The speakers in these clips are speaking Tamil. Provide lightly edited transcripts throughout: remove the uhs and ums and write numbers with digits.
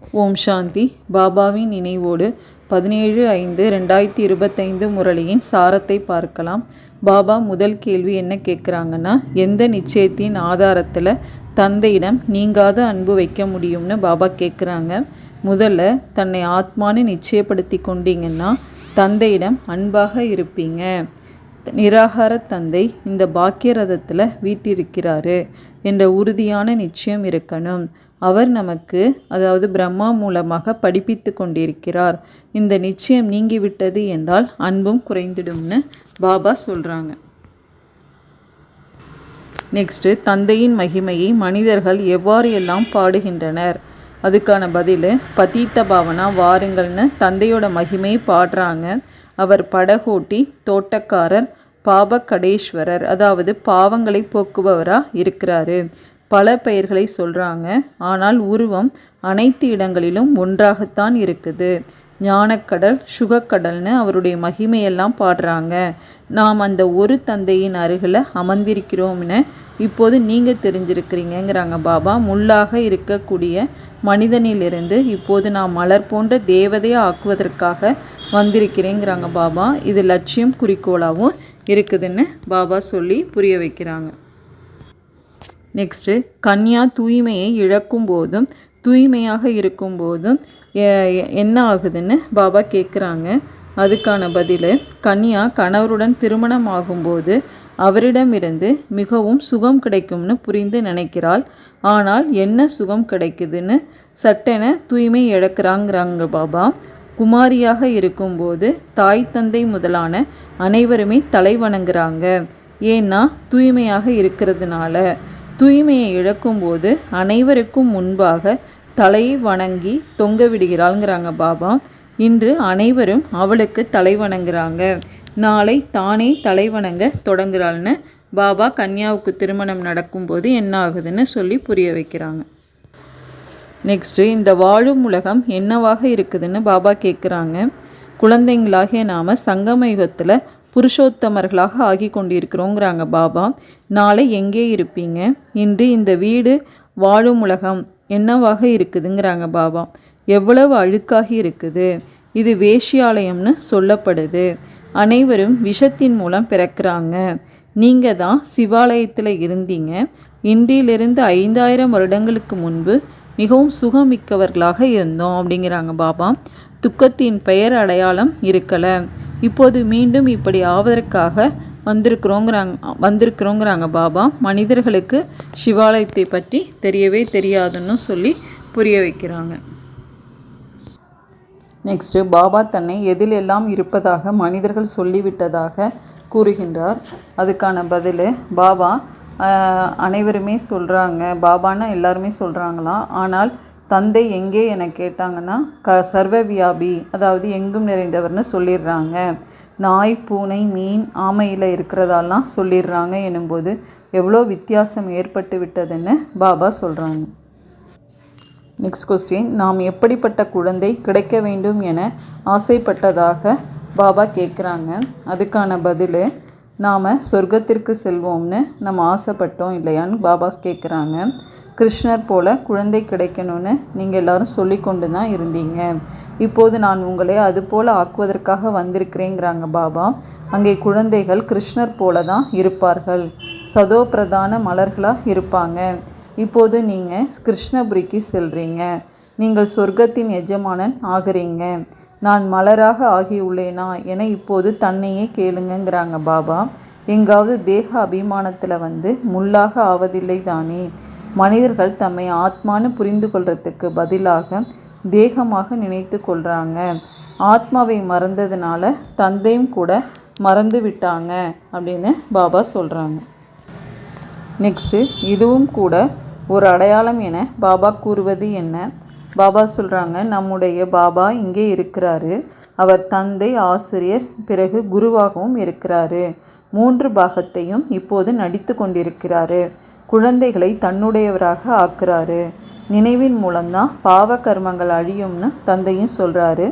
ஓம் சாந்தி. பாபாவின் நினைவோடு 17/5/2025 முரளியின் சாரத்தை பார்க்கலாம். பாபா முதல் கேள்வி என்ன கேட்குறாங்கன்னா, எந்த நிச்சயத்தின் ஆதாரத்தில் தந்தையிடம் நீங்காத அன்பு வைக்க முடியும்னு பாபா கேட்குறாங்க. முதல்ல தன்னை ஆத்மானு நிச்சயப்படுத்தி கொண்டீங்கன்னா தந்தையிடம் அன்பாக இருப்பீங்க. நிராகார தந்தை இந்த பாக்கிய ரதத்தில் வீட்டிருக்கிறாரு என்ற உறுதியான நிச்சயம் இருக்கணும். அவர் நமக்கு, அதாவது பிரம்மா மூலமாக படிப்பித்து கொண்டிருக்கிறார். இந்த நிச்சயம் நீங்கிவிட்டது என்றால் அன்பும் குறைந்துடும்னு பாபா சொல்கிறாங்க. நெக்ஸ்ட்டு, தந்தையின் மகிமையை மனிதர்கள் எவ்வாறு எல்லாம் பாடுகின்றனர்? அதுக்கான பதில், பதீத்த பாவனா வாருங்கள்னு தந்தையோட மகிமையை பாடுறாங்க. அவர் படகோட்டி, தோட்டக்காரர், பாபகடேஸ்வரர், அதாவது பாவங்களை போக்குபவராக இருக்கிறாரு. பல பெயர்களை சொல்கிறாங்க. ஆனால் உருவம் அனைத்து இடங்களிலும் ஒன்றாகத்தான் இருக்குது. ஞானக்கடல், சுகக்கடல்னு அவருடைய மகிமையெல்லாம் பாடுறாங்க. நாம் அந்த ஒரு தந்தையின் அருகில் அமர்ந்திருக்கிறோம்னு இப்போது நீங்கள் தெரிஞ்சிருக்கிறீங்கிறாங்க பாபா. முள்ளாக இருக்கக்கூடிய மனிதனிலிருந்து இப்போது நான் மலர் போன்ற தேவதையை ஆக்குவதற்காக வந்திருக்கிறேங்கிறாங்க பாபா. இது லட்சியம் குறிக்கோளாகவும் இருக்குதுன்னு பாபா சொல்லி புரிய வைக்கிறாங்க. நெக்ஸ்ட்டு, கன்யா தூய்மையை இழக்கும் போதும் தூய்மையாக இருக்கும் போதும் என்ன ஆகுதுன்னு பாபா கேட்குறாங்க. அதுக்கான பதில், கன்யா கணவருடன் திருமணம் ஆகும்போது அவரிடமிருந்து மிகவும் சுகம் கிடைக்கும்னு புரிந்து நினைக்கிறாள். ஆனால் என்ன சுகம் கிடைக்குதுன்னு சட்டென தூய்மை இழக்கிறாங்கிறாங்க பாபா. குமாரியாக இருக்கும்போது தாய் தந்தை முதலான அனைவருமே தலை வணங்குறாங்க. ஏன்னா தூய்மையாக இருக்கிறதுனால. தூய்மையை இழக்கும்போது அனைவருக்கும் முன்பாக தலையை வணங்கி தொங்க விடுகிறாள்ங்கிறாங்க பாபா. இன்று அனைவரும் அவளுக்கு தலை வணங்குறாங்க. நாளை தானே தலை வணங்க தொடங்குறாள்னு பாபா கன்யாவுக்கு திருமணம் நடக்கும்போது என்ன ஆகுதுன்னு சொல்லி புரிய வைக்கிறாங்க. நெக்ஸ்ட்டு, இந்த வாழும் உலகம் என்னவாக இருக்குதுன்னு பாபா கேட்குறாங்க. குழந்தைங்களாகிய நாம் சங்கம யுகத்தில் புருஷோத்தமர்களாக ஆகி கொண்டிருக்கிறோங்கிறாங்க பாபா. நாளை எங்கே இருப்பீங்க? இன்று இந்த வீடு வாழும் உலகம் என்னவாக இருக்குதுங்கிறாங்க பாபா. எவ்வளவு அழுக்காகி இருக்குது. இது வேஷ்யாலயம்னு சொல்லப்படுது. அனைவரும் விஷத்தின் மூலம் பிறக்கிறாங்க. நீங்கள் தான் சிவாலயத்தில் இருந்தீங்க. இன்றிலிருந்து 5000 வருடங்களுக்கு முன்பு மிகவும் சுகமிக்கவர்களாக இருந்தோம் அப்படிங்கிறாங்க பாபா. துக்கத்தின் பெயர் அடையாளம் இருக்கலை. இப்போது மீண்டும் இப்படி ஆவதற்காக வந்திருக்கிறோங்கிறாங்க பாபா. மனிதர்களுக்கு சிவாலயத்தை பற்றி தெரியவே தெரியாதுன்னு சொல்லி புரிய வைக்கிறாங்க. நெக்ஸ்ட்டு, பாபா தன்னை எதிலெல்லாம் இருப்பதாக மனிதர்கள் சொல்லிவிட்டதாக கூறுகின்றார். அதுக்கான பதில், பாபா அனைவருமே சொல்கிறாங்க. பாபான்னா எல்லாருமே சொல்கிறாங்களாம். ஆனால் தந்தை எங்கே என கேட்டாங்கன்னா சர்வவியாபி, அதாவது எங்கும் நிறைந்தவர்னு சொல்லிடுறாங்க. நாய், பூனை, மீன், ஆமையில் இருக்கிறதாலாம் சொல்லிடுறாங்க. எனும்போது எவ்வளோ வித்தியாசம் ஏற்பட்டு விட்டதுன்னு பாபா சொல்கிறாங்க. நெக்ஸ்ட் கொஸ்டின், நாம் எப்படிப்பட்ட குழந்தை கிடைக்க வேண்டும் என ஆசைப்பட்டதாக பாபா கேட்குறாங்க. அதுக்கான பதில், நாம் சொர்க்கத்திற்கு செல்வோம்னு நம்ம ஆசைப்பட்டோம் இல்லையான்னு பாபா கேட்குறாங்க. கிருஷ்ணர் போல குழந்தை கிடைக்கணும்னு நீங்கள் எல்லாரும் சொல்லி கொண்டு தான் இருந்தீங்க. இப்போது நான் உங்களை அதுபோல் ஆக்குவதற்காக வந்திருக்கிறேங்கிறாங்க பாபா. அங்கே குழந்தைகள் கிருஷ்ணர் போல தான் இருப்பார்கள். சதோ பிரதான மலர்களாக இருப்பாங்க. இப்போது நீங்கள் கிருஷ்ணபுரிக்கு செல்கிறீங்க. நீங்கள் சொர்க்கத்தின் எஜமானன் ஆகிறீங்க. நான் மலராக ஆகியுள்ளேனா என இப்போது தன்னையே கேளுங்கிறாங்க பாபா. எங்காவது தேக அபிமானத்தில் வந்து முள்ளாக ஆவதில்லை தானே. மனிதர்கள் தம்மை ஆத்மானு புரிந்து கொள்றதுக்கு பதிலாக தேகமாக நினைத்து கொள்கிறாங்க. ஆத்மாவை மறந்ததுனால தந்தையும் கூட மறந்து விட்டாங்க அப்படின்னு பாபா சொல்கிறாங்க. நெக்ஸ்ட்டு, இதுவும் கூட ஒரு அடையாளம் என பாபா கூறுவது என்ன? பாபா சொல்கிறாங்க, நம்முடைய பாபா இங்கே இருக்கிறாரு. அவர் தந்தை, ஆசிரியர், பிறகு குருவாகவும் இருக்கிறாரு. 3 பாகத்தையும் இப்போது நடித்து கொண்டிருக்கிறாரு. குழந்தைகளை தன்னுடையவராக ஆக்குறாரு. நினைவின் மூலம்தான் பாவ கர்மங்கள் அழியும்னு தந்தையும் சொல்கிறாரு.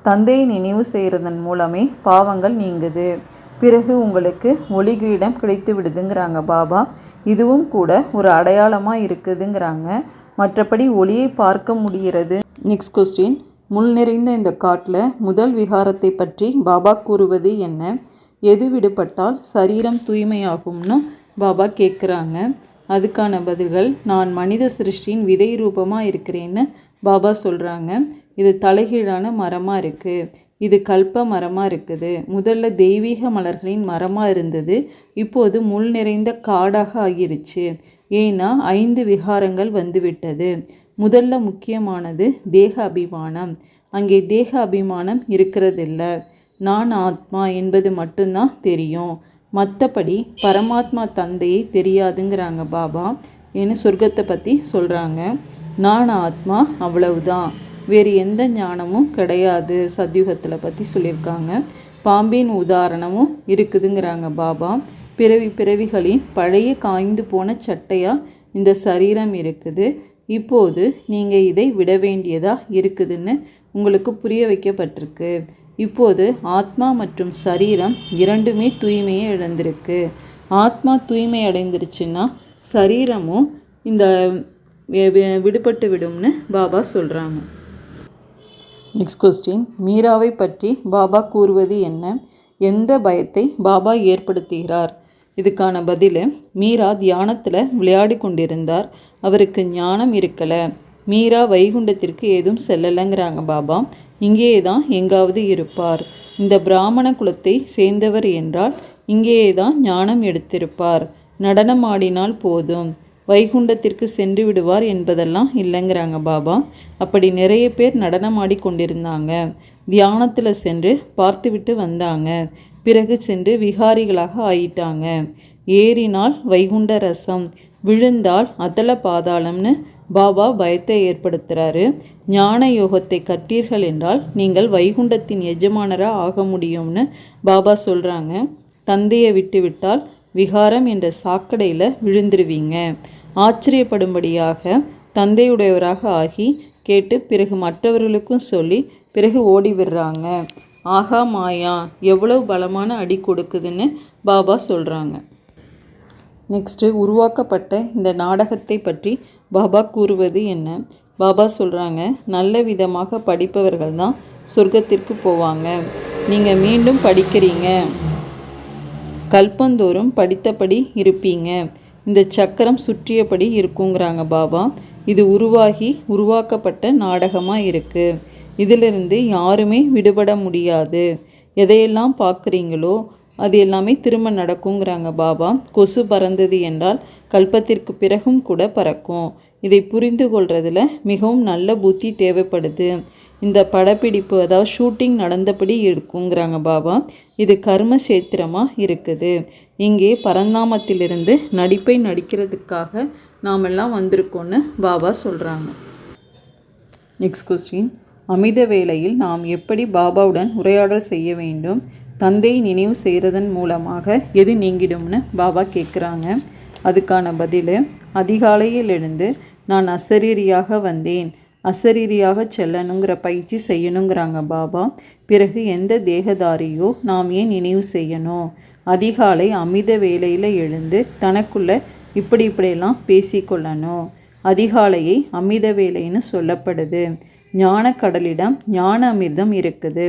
தந்தையை நினைவு செய்கிறதன் மூலமே பாவங்கள் நீங்குது. பிறகு உங்களுக்கு ஒளி கிரீடம் கிடைத்து விடுதுங்கிறாங்க பாபா. இதுவும் கூட ஒரு அடையாளமாக இருக்குதுங்கிறாங்க. மற்றபடி ஒளியை பார்க்க முடிகிறது. நெக்ஸ்ட் கொஸ்டின், முள் நிறைந்த இந்த காட்டில் முதல் விகாரத்தை பற்றி பாபா கூறுவது என்ன? எது விடுபட்டால் சரீரம் தூய்மையாகும்னு பாபா கேட்குறாங்க. அதுக்கான பதில்கள், நான் மனித சிருஷ்டியின் விதை ரூபமாக இருக்கிறேன்னு பாபா சொல்கிறாங்க. இது தலைகீழான மரமாக இருக்குது, இது கல்ப மரமாக இருக்குது. முதல்ல தெய்வீக மலர்களின் மரமாக இருந்தது, இப்போது முள் நிறைந்த காடாக ஆகிருச்சு. ஏன்னா 5 விகாரங்கள் வந்துவிட்டது. முதல்ல முக்கியமானது தேக அபிமானம். அங்கே தேக அபிமானம் இருக்கிறதில்ல. நான் ஆத்மா என்பது மட்டும்தான் தெரியும். மற்றபடி பரமாத்மா தந்தையை தெரியாதுங்கிறாங்க பாபா. ஏன்னு சொர்க்கத்தை பற்றி சொல்கிறாங்க. நான் ஆத்மா, அவ்வளவுதான், வேறு எந்த ஞானமும் கிடையாது. சத்யுகத்தில் பற்றி சொல்லியிருக்காங்க. பாம்பின் உதாரணமும் இருக்குதுங்கிறாங்க பாபா. பிறவிகளின் பழைய காய்ந்து போன சட்டையாக இந்த சரீரம் இருக்குது. இப்போது நீங்கள் இதை விட வேண்டியதாக இருக்குதுன்னு உங்களுக்கு புரிய வைக்கப்பட்டிருக்கு. இப்போது ஆத்மா மற்றும் சரீரம் இரண்டுமே தூய்மையை இழந்திருக்கு. ஆத்மா தூய்மை அடைந்துருச்சுன்னா சரீரமும் இந்த விடுபட்டு விடும்னு பாபா சொல்கிறாங்க. நெக்ஸ்ட் கொஸ்டின், மீராவை பற்றி பாபா கூறுவது என்ன? எந்த பயத்தை பாபா ஏற்படுத்துகிறார்? இதுக்கான பதில், மீரா தியானத்தில் விளையாடி கொண்டிருந்தார், அவருக்கு ஞானம் இருக்கலை. மீரா வைகுண்டத்திற்கு ஏதும் செல்லலைங்கிறாங்க பாபா. இங்கேயே தான் எங்காவது இருப்பார். இந்த பிராமண குலத்தை சேர்ந்தவர் என்றால் இங்கேயே தான் ஞானம் எடுத்திருப்பார். நடனம் ஆடினால் போதும், வைகுண்டத்திற்கு சென்று விடுவார் என்பதெல்லாம் இல்லைங்கிறாங்க பாபா. அப்படி நிறைய பேர் நடனம் ஆடி கொண்டிருந்தாங்க. தியானத்தில் சென்று பார்த்துவிட்டு வந்தாங்க. பிறகு சென்று விகாரிகளாக ஆயிட்டாங்க. ஏறினால் வைகுண்ட ரசம், விழுந்தால் அதல பாதாளம்னு பாபா பயத்தை ஏற்படுத்துகிறாரு. ஞான யோகத்தை கற்றீர்கள் என்றால் நீங்கள் வைகுண்டத்தின் எஜமானராக ஆக முடியும்னு பாபா சொல்கிறாங்க. தந்தையை விட்டு விட்டால் விகாரம் என்ற சாக்கடையில் விழுந்துருவீங்க. ஆச்சரியப்படும்படியாக தந்தையுடையவராக ஆகி கேட்டு பிறகு மற்றவர்களுக்கும் சொல்லி பிறகு ஓடி விடுறாங்க. ஆகா மாயா, எவ்வளவு பலமான அடி கொடுக்குதுன்னு பாபா சொல்கிறாங்க. நெக்ஸ்ட்டு, உருவாக்கப்பட்ட இந்த நாடகத்தை பற்றி பாபா கூறுவது என்ன? பாபா சொல்கிறாங்க, நல்ல விதமாக படிப்பவர்கள் தான் சொர்க்கத்திற்கு போவாங்க. நீங்கள் மீண்டும் படிக்கிறீங்க, கல்பந்தோறும் படித்தபடி இருப்பீங்க. இந்த சக்கரம் சுற்றியபடி இருக்குங்கிறாங்க பாபா. இது உருவாக்கப்பட்ட நாடகமாக இருக்குது. இதிலிருந்து யாருமே விடுபட முடியாது. எதையெல்லாம் பார்க்குறீங்களோ அது எல்லாமே திரும்ப நடக்குங்கிறாங்க பாபா. கொசு பறந்தது என்றால் கல்பத்திற்கு பிறகும் கூட பறக்கும். இதை புரிந்து கொள்றதுல மிகவும் நல்ல புத்தி தேவைப்படுது. இந்த படப்பிடிப்பு, அதாவது ஷூட்டிங் நடந்தபடி இருக்குங்கிறாங்க பாபா. இது கர்ம சேத்திரமாக இருக்குது. இங்கே பரந்தாமத்திலிருந்து நடிப்பை நடிக்கிறதுக்காக நாமெல்லாம் வந்திருக்கோன்னு பாபா சொல்கிறாங்க. நெக்ஸ்ட் கொஸ்டின், அமித வேளையில் நாம் எப்படி பாபாவுடன் உரையாடல் செய்ய வேண்டும்? தந்தையை நினைவு செய்கிறதன் மூலமாக எது நீங்கிடும்னு பாபா கேட்குறாங்க. அதுக்கான பதில், அதிகாலையில் எழுந்து நான் அசரீரியாக வந்தேன், அசரீரியாக செல்லணுங்கிற பயிற்சி செய்யணுங்கிறாங்க பாபா. பிறகு எந்த தேகதாரியோ நாம் ஏன் நினைவு செய்யணும்? அதிகாலை அமித வேளையில் எழுந்து தனக்குள்ளே இப்படியெல்லாம் பேசிக்கொள்ளணும். அதிகாலையை அமித வேளைன்னு சொல்லப்படுது. ஞான கடலிடம் ஞான அமிர்தம் இருக்குது.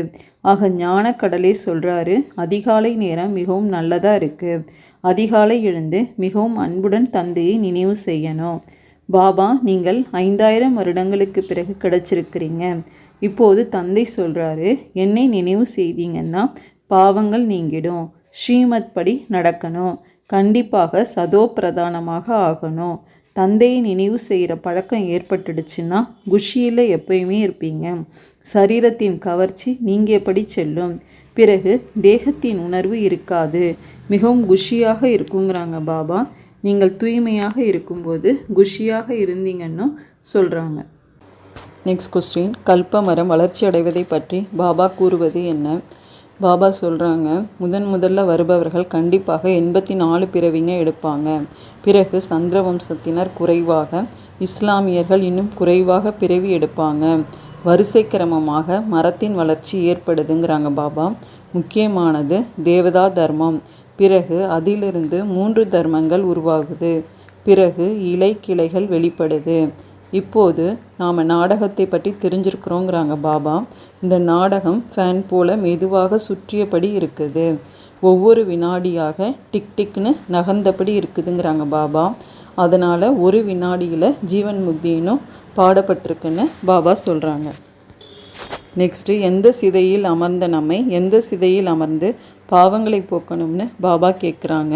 ஆக ஞான கடலே சொல்கிறாரு, அதிகாலை நேரம் மிகவும் நல்லதாக இருக்குது. அதிகாலை எழுந்து மிகவும் அன்புடன் தந்தையை நினைவு செய்யணும். பாபா, நீங்கள் 5000 வருடங்களுக்கு பிறகு கிடச்சிருக்கிறீங்க. இப்போது தந்தை சொல்கிறாரு, என்னை நினைவு செய்தீங்கன்னா பாவங்கள் நீங்கிடும். ஸ்ரீமத் படி நடக்கணும். கண்டிப்பாக சதோ பிரதானமாக ஆகணும். தந்தையை நினைவு செய்கிற பழக்கம் ஏற்பட்டுடுச்சுன்னா குஷியில் எப்பயுமே இருப்பீங்க. சரீரத்தின் கவர்ச்சி நீங்கியபடி செல்லும். பிறகு தேகத்தின் உணர்வு இருக்காது. மிகவும் குஷியாக இருக்குங்கிறாங்க பாபா. நீங்கள் தூய்மையாக இருக்கும்போது குஷியாக இருந்தீங்கன்னு சொல்கிறாங்க. நெக்ஸ்ட் கொஸ்டின், கல்பமரம் வளர்ச்சி அடைவதை பற்றி பாபா கூறுவது என்ன? பாபா சொல்கிறாங்க, முதல்ல வருபவர்கள் கண்டிப்பாக 84 பிறவிங்க எடுப்பாங்க. பிறகு சந்திர வம்சத்தினர் குறைவாக, இஸ்லாமியர்கள் இன்னும் குறைவாக பிறவி எடுப்பாங்க. வரிசை கிரமமாக மரத்தின் வளர்ச்சி ஏற்படுதுங்கிறாங்க பாபா. முக்கியமானது தேவதா தர்மம். பிறகு அதிலிருந்து 3 தர்மங்கள் உருவாகுது. பிறகு இலை கிளைகள் வெளிப்படுது. இப்போது நாம் நாடகத்தை பற்றி தெரிஞ்சிருக்கிறோங்கிறாங்க பாபா. இந்த நாடகம் ஃபேன் போல் மெதுவாக சுற்றியபடி இருக்குது. ஒவ்வொரு வினாடியாக டிக் டிக்னு நகர்ந்தபடி இருக்குதுங்கிறாங்க பாபா. அதனால் ஒரு வினாடியில் ஜீவன் முக்தினும் பாடப்பட்டிருக்குன்னு பாபா சொல்கிறாங்க. நெக்ஸ்ட்டு, எந்த சிதையில் அமர்ந்த நம்மை எந்த சிதையில் அமர்ந்து பாவங்களை போக்கணும்னு பாபா கேட்குறாங்க.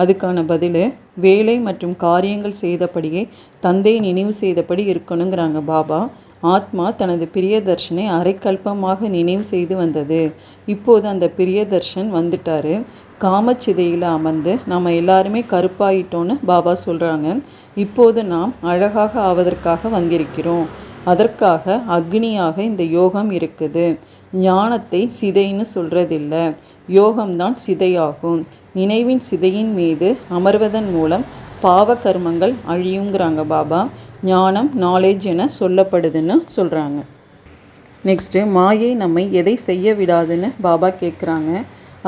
அதுக்கான பதில், வேலை மற்றும் காரியங்கள் செய்தபடியே தந்தை நினைவு செய்தபடி இருக்கணுங்கிறாங்க பாபா. ஆத்மா தனது பிரியதர்ஷனை அரைக்கல்பமாக நினைவு செய்து வந்தது. இப்போது அந்த பிரியதர்ஷன் வந்துட்டாரு. காமச்சிதையில் அமர்ந்து நம்ம எல்லாருமே கருப்பாயிட்டோன்னு பாபா சொல்கிறாங்க. இப்போது நாம் அழகாக ஆவதற்காக வந்திருக்கிறோம். அதற்காக அக்னியாக இந்த யோகம் இருக்குது. ஞானத்தை சிதைன்னு சொல்கிறதில்ல, யோகம்தான் சிதையாகும். நினைவின் சிதையின் மீது அமர்வதன் மூலம் பாவ கர்மங்கள் அழியுங்கிறாங்க பாபா. ஞானம் நாலேஜ் என சொல்லப்படுதுன்னு சொல்கிறாங்க. நெக்ஸ்ட்டு, மாயை நம்மை எதை செய்ய விடாதுன்னு பாபா கேட்குறாங்க.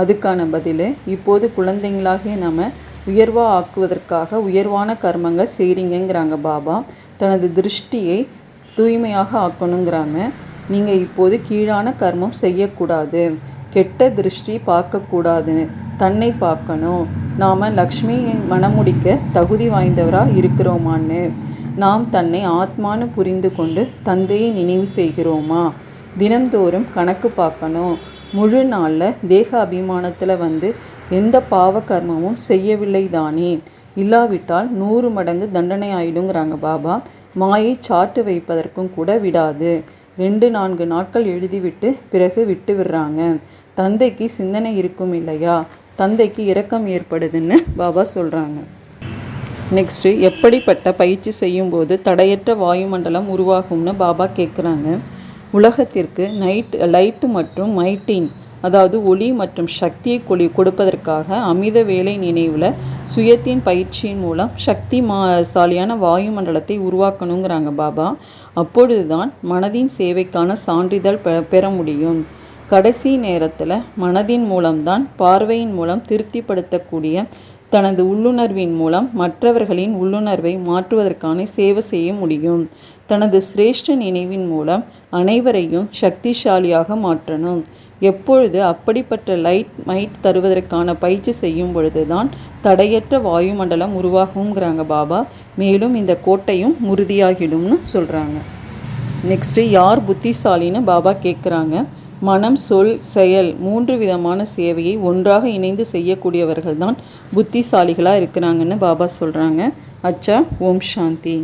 அதுக்கான பதில், இப்போது குழந்தைங்களாகிய நம்ம உயர்வாக ஆக்குவதற்காக உயர்வான கர்மங்கள் செய்கிறீங்கிறாங்க பாபா. தனது திருஷ்டியை தூய்மையாக ஆக்கணுங்கிறாங்க. நீங்கள் இப்போது கீழான கர்மம் செய்யக்கூடாது, கெட்ட திருஷ்டி பார்க்கக்கூடாதுன்னு தன்னை பார்க்கணும். நாம் லக்ஷ்மியை மணமுடிக்க தகுதி வாய்ந்தவராக இருக்கிறோமான்னு, நாம் தன்னை ஆத்மானு புரிந்து கொண்டு தந்தையை நினைவு செய்கிறோமா, தினந்தோறும் கணக்கு பார்க்கணும். முழு நாளில் தேக அபிமானத்தில் வந்து எந்த பாவ கர்மமும் செய்யவில்லை தானே, இல்லாவிட்டால் 100 மடங்கு தண்டனை ஆயிடுங்கிறாங்க பாபா. மாயை சாட்டு வைப்பதற்கும் கூட விடாது. 2-4 நாட்கள் எழுதிவிட்டு பிறகு விட்டு விடுறாங்க. தந்தைக்கு சிந்தனை இருக்கும் இல்லையா, தந்தைக்கு இரக்கம் ஏற்படுதுன்னு பாபா சொல்கிறாங்க. நெக்ஸ்ட்டு, எப்படிப்பட்ட பயிற்சி செய்யும்போது தடையற்ற வாயுமண்டலம் உருவாகும்னு பாபா கேட்குறாங்க. உலகத்திற்கு லைட்டு மற்றும் மைட்டின், அதாவது ஒளி மற்றும் சக்தியை கொடுப்பதற்காக அமித வேலை நினைவில் சுயத்தின் பயிற்சியின் மூலம் சாலியான வாயுமண்டலத்தை உருவாக்கணுங்கிறாங்க பாபா. அப்பொழுது தான் மனதின் சேவைக்கான சான்றிதழ் பெற முடியும். கடைசி நேரத்தில் மனதின் மூலம்தான் பார்வையின் மூலம் திருப்திப்படுத்தக்கூடிய தனது உள்ளுணர்வின் மூலம் மற்றவர்களின் உள்ளுணர்வை மாற்றுவதற்கான சேவை செய்ய முடியும். தனது சிரேஷ்ட நினைவின் மூலம் அனைவரையும் சக்திசாலியாக மாற்றணும். எப்பொழுது அப்படிப்பட்ட மைட் தருவதற்கான பயிற்சி செய்யும் பொழுது தான் தடையற்ற வாயுமண்டலம் உருவாகுங்கிறாங்க பாபா. மேலும் இந்த கோட்டையும் உறுதியாகிடும்னு சொல்கிறாங்க. நெக்ஸ்ட்டு, யார் புத்திசாலின்னு பாபா கேட்குறாங்க. மனம், சொல், செயல் 3 விதமான சேவையை ஒன்றாக இணைந்து செய்யக்கூடியவர்கள் தான் புத்திசாலிகளாக இருக்கிறாங்கன்னு பாபா சொல்கிறாங்க. அச்சா, ஓம் சாந்தி.